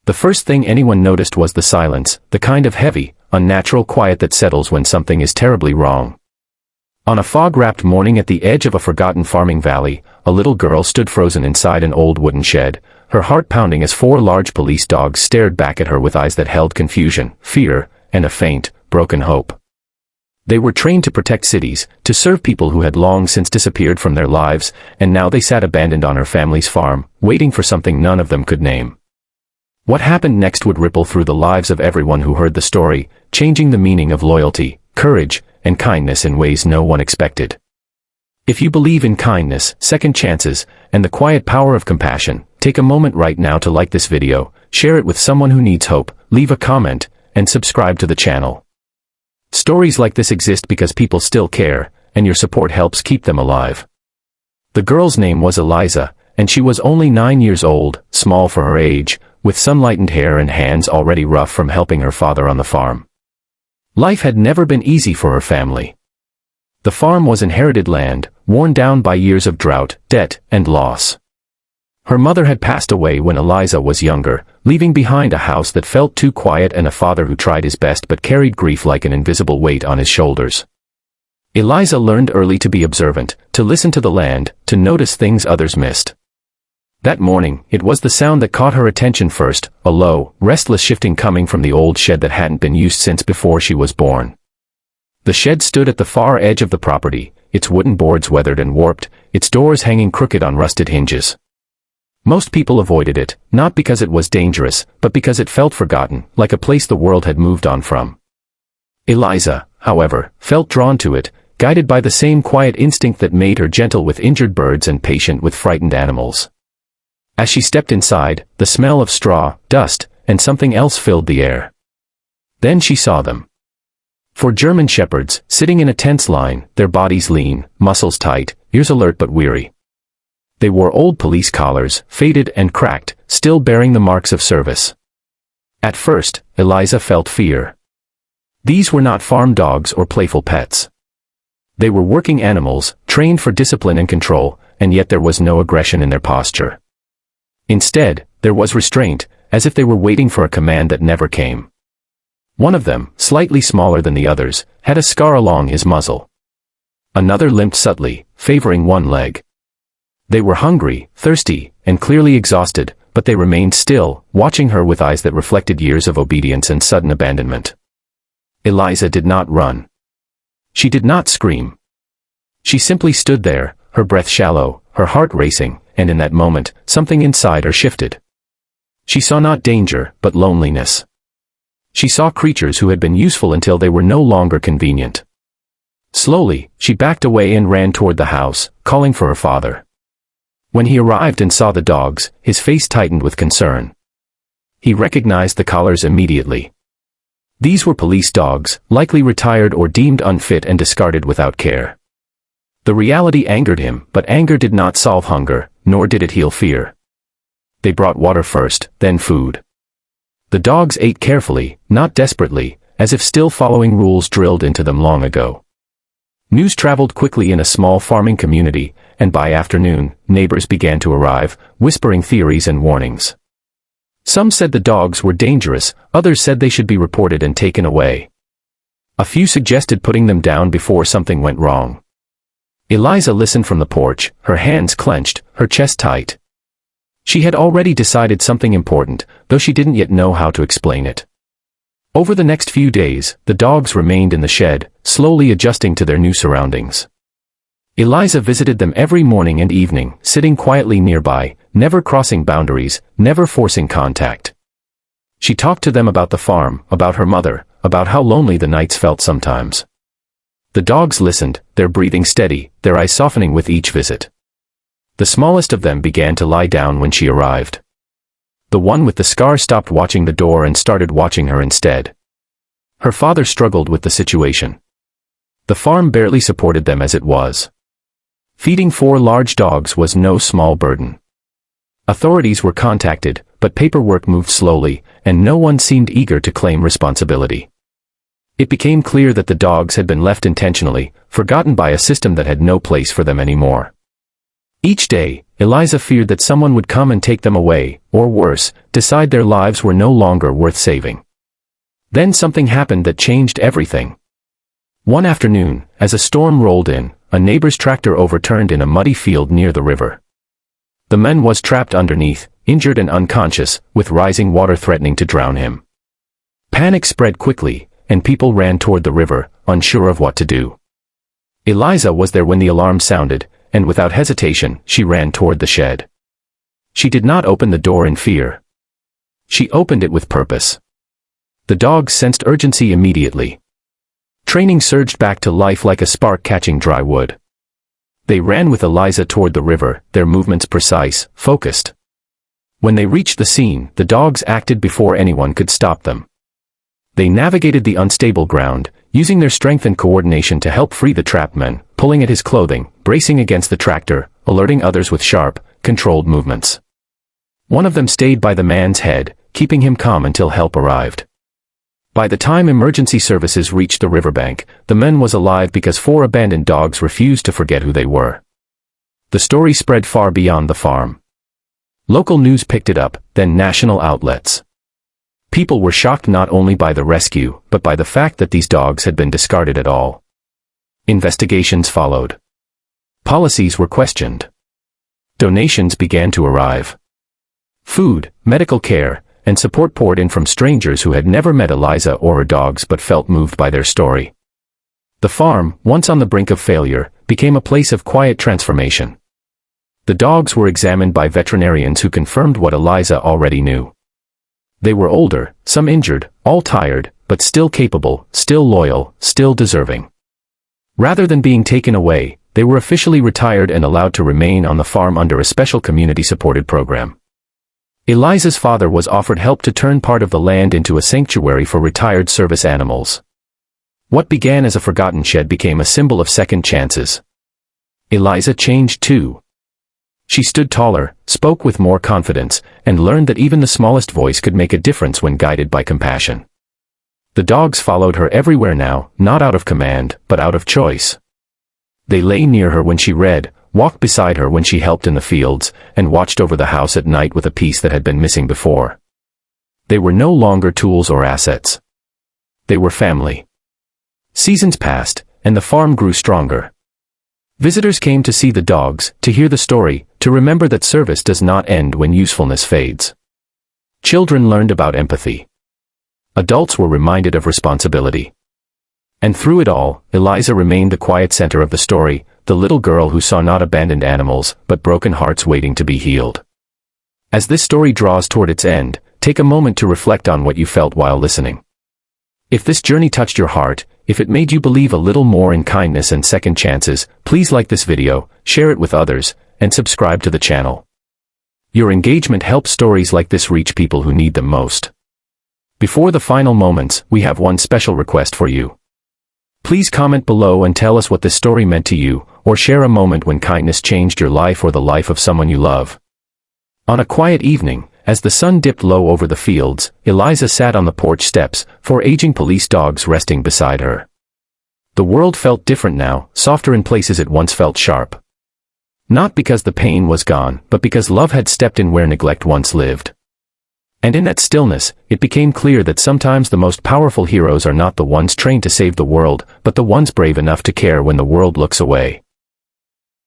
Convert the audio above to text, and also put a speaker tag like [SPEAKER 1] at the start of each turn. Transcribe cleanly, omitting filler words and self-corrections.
[SPEAKER 1] The first thing anyone noticed was the silence, the kind of heavy, unnatural quiet that settles when something is terribly wrong. On a fog-wrapped morning at the edge of a forgotten farming valley, a little girl stood frozen inside an old wooden shed, her heart pounding as 4 large police dogs stared back at her with eyes that held confusion, fear, and a faint, broken hope. They were trained to protect cities, to serve people who had long since disappeared from their lives, and now they sat abandoned on her family's farm, waiting for something none of them could name. What happened next would ripple through the lives of everyone who heard the story, changing the meaning of loyalty, courage, and kindness in ways no one expected. If you believe in kindness, second chances, and the quiet power of compassion, take a moment right now to like this video, share it with someone who needs hope, leave a comment, and subscribe to the channel. Stories like this exist because people still care, and your support helps keep them alive. The girl's name was Eliza, and she was only 9 years old, small for her age, with sun-lightened hair and hands already rough from helping her father on the farm. Life had never been easy for her family. The farm was inherited land, worn down by years of drought, debt, and loss. Her mother had passed away when Eliza was younger, leaving behind a house that felt too quiet and a father who tried his best but carried grief like an invisible weight on his shoulders. Eliza learned early to be observant, to listen to the land, to notice things others missed. That morning, it was the sound that caught her attention first, a low, restless shifting coming from the old shed that hadn't been used since before she was born. The shed stood at the far edge of the property, its wooden boards weathered and warped, its doors hanging crooked on rusted hinges. Most people avoided it, not because it was dangerous, but because it felt forgotten, like a place the world had moved on from. Eliza, however, felt drawn to it, guided by the same quiet instinct that made her gentle with injured birds and patient with frightened animals. As she stepped inside, the smell of straw, dust, and something else filled the air. Then she saw them. 4 German shepherds, sitting in a tense line, their bodies lean, muscles tight, ears alert but weary. They wore old police collars, faded and cracked, still bearing the marks of service. At first, Eliza felt fear. These were not farm dogs or playful pets. They were working animals, trained for discipline and control, and yet there was no aggression in their posture. Instead, there was restraint, as if they were waiting for a command that never came. One of them, slightly smaller than the others, had a scar along his muzzle. Another limped subtly, favoring one leg. They were hungry, thirsty, and clearly exhausted, but they remained still, watching her with eyes that reflected years of obedience and sudden abandonment. Eliza did not run. She did not scream. She simply stood there, her breath shallow, her heart racing, and in that moment, something inside her shifted. She saw not danger, but loneliness. She saw creatures who had been useful until they were no longer convenient. Slowly, she backed away and ran toward the house, calling for her father. When he arrived and saw the dogs, his face tightened with concern. He recognized the collars immediately. These were police dogs, likely retired or deemed unfit and discarded without care. The reality angered him, but anger did not solve hunger, nor did it heal fear. They brought water first, then food. The dogs ate carefully, not desperately, as if still following rules drilled into them long ago. News traveled quickly in a small farming community, and by afternoon, neighbors began to arrive, whispering theories and warnings. Some said the dogs were dangerous, others said they should be reported and taken away. A few suggested putting them down before something went wrong. Eliza listened from the porch, her hands clenched, her chest tight. She had already decided something important, though she didn't yet know how to explain it. Over the next few days, the dogs remained in the shed, slowly adjusting to their new surroundings. Eliza visited them every morning and evening, sitting quietly nearby, never crossing boundaries, never forcing contact. She talked to them about the farm, about her mother, about how lonely the nights felt sometimes. The dogs listened, their breathing steady, their eyes softening with each visit. The smallest of them began to lie down when she arrived. The one with the scar stopped watching the door and started watching her instead. Her father struggled with the situation. The farm barely supported them as it was. Feeding 4 large dogs was no small burden. Authorities were contacted, but paperwork moved slowly, and no one seemed eager to claim responsibility. It became clear that the dogs had been left intentionally, forgotten by a system that had no place for them anymore. Each day, Eliza feared that someone would come and take them away, or worse, decide their lives were no longer worth saving. Then something happened that changed everything. One afternoon, as a storm rolled in, a neighbor's tractor overturned in a muddy field near the river. The man was trapped underneath, injured and unconscious, with rising water threatening to drown him. Panic spread quickly, and people ran toward the river, unsure of what to do. Eliza was there when the alarm sounded, and without hesitation, she ran toward the shed. She did not open the door in fear. She opened it with purpose. The dogs sensed urgency immediately. Training surged back to life like a spark catching dry wood. They ran with Eliza toward the river, their movements precise, focused. When they reached the scene, the dogs acted before anyone could stop them. They navigated the unstable ground, using their strength and coordination to help free the trapped man, pulling at his clothing, bracing against the tractor, alerting others with sharp, controlled movements. One of them stayed by the man's head, keeping him calm until help arrived. By the time emergency services reached the riverbank, the man was alive because 4 abandoned dogs refused to forget who they were. The story spread far beyond the farm. Local news picked it up, then national outlets. People were shocked not only by the rescue, but by the fact that these dogs had been discarded at all. Investigations followed. Policies were questioned. Donations began to arrive. Food, medical care, and support poured in from strangers who had never met Eliza or her dogs but felt moved by their story. The farm, once on the brink of failure, became a place of quiet transformation. The dogs were examined by veterinarians who confirmed what Eliza already knew. They were older, some injured, all tired, but still capable, still loyal, still deserving. Rather than being taken away, they were officially retired and allowed to remain on the farm under a special community-supported program. Eliza's father was offered help to turn part of the land into a sanctuary for retired service animals. What began as a forgotten shed became a symbol of second chances. Eliza changed too. She stood taller, spoke with more confidence, and learned that even the smallest voice could make a difference when guided by compassion. The dogs followed her everywhere now, not out of command, but out of choice. They lay near her when she read, walked beside her when she helped in the fields, and watched over the house at night with a piece that had been missing before. They were no longer tools or assets. They were family. Seasons passed, and the farm grew stronger. Visitors came to see the dogs, to hear the story, to remember that service does not end when usefulness fades. Children learned about empathy. Adults were reminded of responsibility. And through it all, Eliza remained the quiet center of the story, the little girl who saw not abandoned animals, but broken hearts waiting to be healed. As this story draws toward its end, take a moment to reflect on what you felt while listening. If this journey touched your heart, if it made you believe a little more in kindness and second chances, please like this video, share it with others, and subscribe to the channel. Your engagement helps stories like this reach people who need them most. Before the final moments, we have one special request for you. Please comment below and tell us what this story meant to you, or share a moment when kindness changed your life or the life of someone you love. On a quiet evening, as the sun dipped low over the fields, Eliza sat on the porch steps, 4 aging police dogs resting beside her. The world felt different now, softer in places it once felt sharp. Not because the pain was gone, but because love had stepped in where neglect once lived. And in that stillness, it became clear that sometimes the most powerful heroes are not the ones trained to save the world, but the ones brave enough to care when the world looks away.